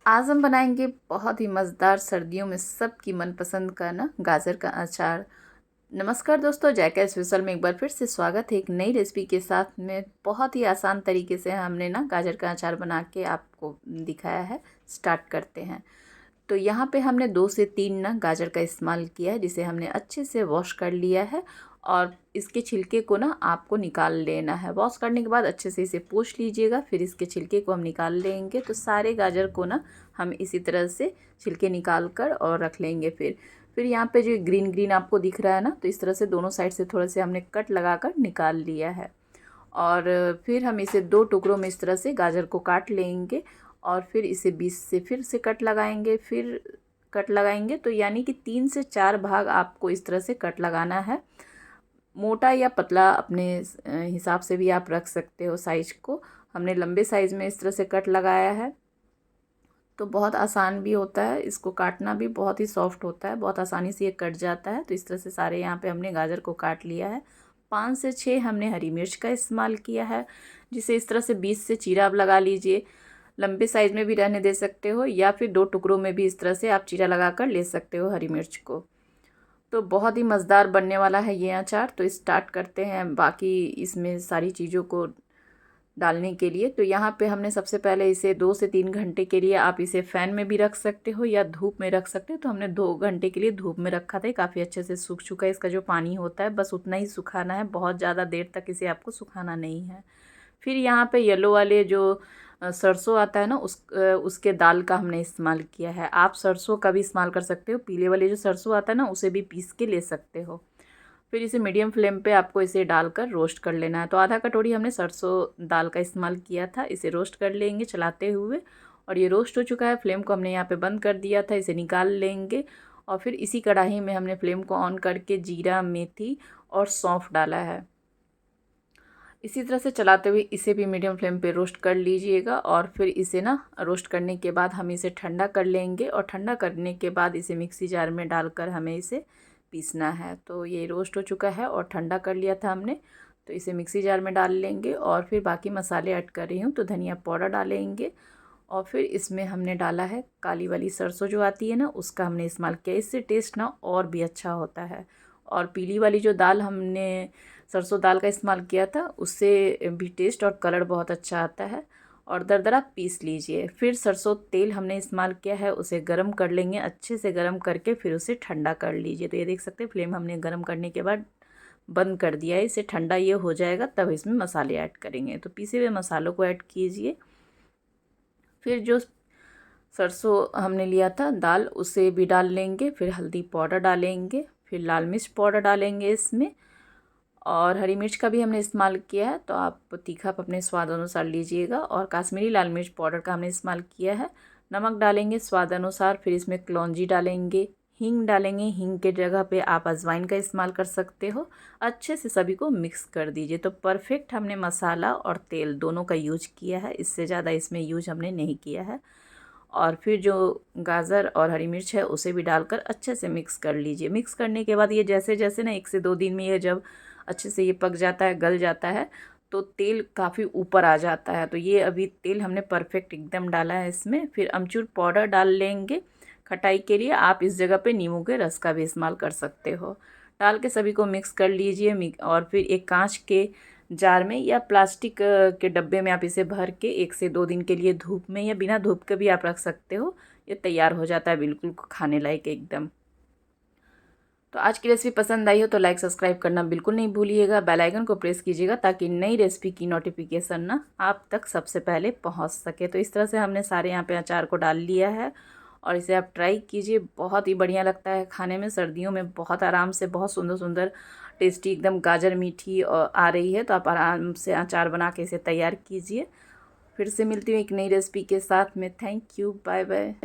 आज हम बनाएंगे बहुत ही मज़ेदार सर्दियों में सबकी मनपसंद का ना गाजर का अचार। नमस्कार दोस्तों, जायका स्पेशल में एक बार फिर से स्वागत है एक नई रेसिपी के साथ में। बहुत ही आसान तरीके से हमने ना गाजर का अचार बना के आपको दिखाया है। स्टार्ट करते हैं। तो यहाँ पे हमने 2 से 3 ना गाजर का इस्तेमाल किया है, जिसे हमने अच्छे से वॉश कर लिया है और इसके छिलके को ना आपको निकाल लेना है। वॉश करने के बाद अच्छे से इसे पोंछ लीजिएगा, फिर इसके छिलके को हम निकाल लेंगे। तो सारे गाजर को ना हम इसी तरह से छिलके निकाल कर और रख लेंगे। फिर यहाँ पे जो ग्रीन ग्रीन आपको दिख रहा है ना, तो इस तरह से दोनों साइड से थोड़े से हमने कट लगा कर निकाल लिया है। और फिर हम इसे 2 टुकड़ों में इस तरह से गाजर को काट लेंगे और फिर इसे बीच से फिर से कट लगाएंगे, फिर कट लगाएंगे। तो यानी कि 3 से 4 भाग आपको इस तरह से कट लगाना है। मोटा या पतला अपने हिसाब से भी आप रख सकते हो साइज को। हमने लंबे साइज़ में इस तरह से कट लगाया है। तो बहुत आसान भी होता है, इसको काटना भी बहुत ही सॉफ्ट होता है, बहुत आसानी से ये कट जाता है। तो इस तरह से सारे यहाँ पे हमने गाजर को काट लिया है। 5 से 6 हमने हरी मिर्च का इस्तेमाल किया है, जिसे इस तरह से बीच से चीरा आप लगा लीजिए। लंबे साइज़ में भी रहने दे सकते हो या फिर 2 टुकड़ों में भी इस तरह से आप चीरा लगा कर ले सकते हो हरी मिर्च को। तो बहुत ही मज़ेदार बनने वाला है ये अचार। तो स्टार्ट करते हैं बाकी इसमें सारी चीज़ों को डालने के लिए। तो यहाँ पे हमने सबसे पहले इसे 2 से 3 घंटे के लिए, आप इसे फ़ैन में भी रख सकते हो या धूप में रख सकते हो। तो हमने 2 घंटे के लिए धूप में रखा था, काफ़ी अच्छे से सूख चुका है। इसका जो पानी होता है बस उतना ही सुखाना है, बहुत ज़्यादा देर तक इसे आपको सुखाना नहीं है। फिर यहाँ पे येलो वाले जो सरसों आता है ना, उसके दाल का हमने इस्तेमाल किया है। आप सरसों का भी इस्तेमाल कर सकते हो, पीले वाले जो सरसों आता है ना उसे भी पीस के ले सकते हो। फिर इसे मीडियम फ्लेम पे आपको इसे डालकर रोस्ट कर लेना है। तो आधा कटोरी हमने सरसों दाल का इस्तेमाल किया था। इसे रोस्ट कर लेंगे चलाते हुए। और ये रोस्ट हो चुका है। फ्लेम को हमने यहाँ पे बंद कर दिया था, इसे निकाल लेंगे। और फिर इसी कढ़ाई में हमने फ्लेम को ऑन करके जीरा, मेथी और सौंफ डाला है। इसी तरह से चलाते हुए इसे भी मीडियम फ्लेम पे रोस्ट कर लीजिएगा। और फिर इसे ना रोस्ट करने के बाद हम इसे ठंडा कर लेंगे और ठंडा करने के बाद इसे मिक्सी जार में डालकर हमें इसे पीसना है। तो ये रोस्ट हो चुका है और ठंडा कर लिया था हमने। तो इसे मिक्सी जार में डाल लेंगे और फिर बाकी मसाले ऐड कर रही हूँ। तो धनिया पाउडर डालेंगे और फिर इसमें हमने डाला है काली वाली सरसों जो आती है ना, उसका हमने इस्तेमाल किया। इससे टेस्ट ना और भी अच्छा होता है। और पीली वाली जो दाल हमने सरसों दाल का इस्तेमाल किया था, उससे भी टेस्ट और कलर बहुत अच्छा आता है। और दरदरा पीस लीजिए। फिर सरसों तेल हमने इस्तेमाल किया है, उसे गरम कर लेंगे, अच्छे से गरम करके फिर उसे ठंडा कर लीजिए। तो ये देख सकते हैं फ्लेम हमने गरम करने के बाद बंद कर दिया है। इसे ठंडा ये हो जाएगा तब इसमें मसाले ऐड करेंगे। तो पीसे हुए मसालों को ऐड कीजिए। फिर जो सरसों हमने लिया था दाल, उसे भी डाल लेंगे। फिर हल्दी पाउडर डालेंगे, फिर लाल मिर्च पाउडर डालेंगे इसमें। और हरी मिर्च का भी हमने इस्तेमाल किया है, तो आप तीखा अपने स्वाद अनुसार लीजिएगा। और काश्मीरी लाल मिर्च पाउडर का हमने इस्तेमाल किया है। नमक डालेंगे स्वाद अनुसार। फिर इसमें कलौंजी डालेंगे, हींग डालेंगे। हींग के जगह पे आप अजवाइन का इस्तेमाल कर सकते हो। अच्छे से सभी को मिक्स कर दीजिए। तो परफेक्ट हमने मसाला और तेल दोनों का यूज किया है, इससे ज़्यादा इसमें यूज हमने नहीं किया है। और फिर जो गाजर और हरी मिर्च है उसे भी डालकर अच्छे से मिक्स कर लीजिए। मिक्स करने के बाद ये जैसे जैसे ना 1 से 2 दिन में ये जब अच्छे से ये पक जाता है, गल जाता है, तो तेल काफ़ी ऊपर आ जाता है। तो ये अभी तेल हमने परफेक्ट एकदम डाला है इसमें। फिर अमचूर पाउडर डाल लेंगे खटाई के लिए। आप इस जगह पे नींबू के रस का भी इस्तेमाल कर सकते हो। डाल के सभी को मिक्स कर लीजिए। और फिर एक कांच के जार में या प्लास्टिक के डब्बे में आप इसे भर के 1 से 2 दिन के लिए धूप में या बिना धूप के भी आप रख सकते हो। ये तैयार हो जाता है बिल्कुल खाने लायक एकदम। तो आज की रेसिपी पसंद आई हो तो लाइक सब्सक्राइब करना बिल्कुल नहीं भूलिएगा। बेल आइकन को प्रेस कीजिएगा ताकि नई रेसिपी की नोटिफिकेशन ना आप तक सबसे पहले पहुंच सके। तो इस तरह से हमने सारे यहाँ पे अचार को डाल लिया है और इसे आप ट्राई कीजिए, बहुत ही बढ़िया लगता है खाने में। सर्दियों में बहुत आराम से, बहुत सुंदर सुंदर टेस्टी एकदम गाजर मीठी आ रही है। तो आप आराम से अचार बना के इसे तैयार कीजिए। फिर से मिलती हूँ एक नई रेसिपी के साथ में। Thank you, bye bye.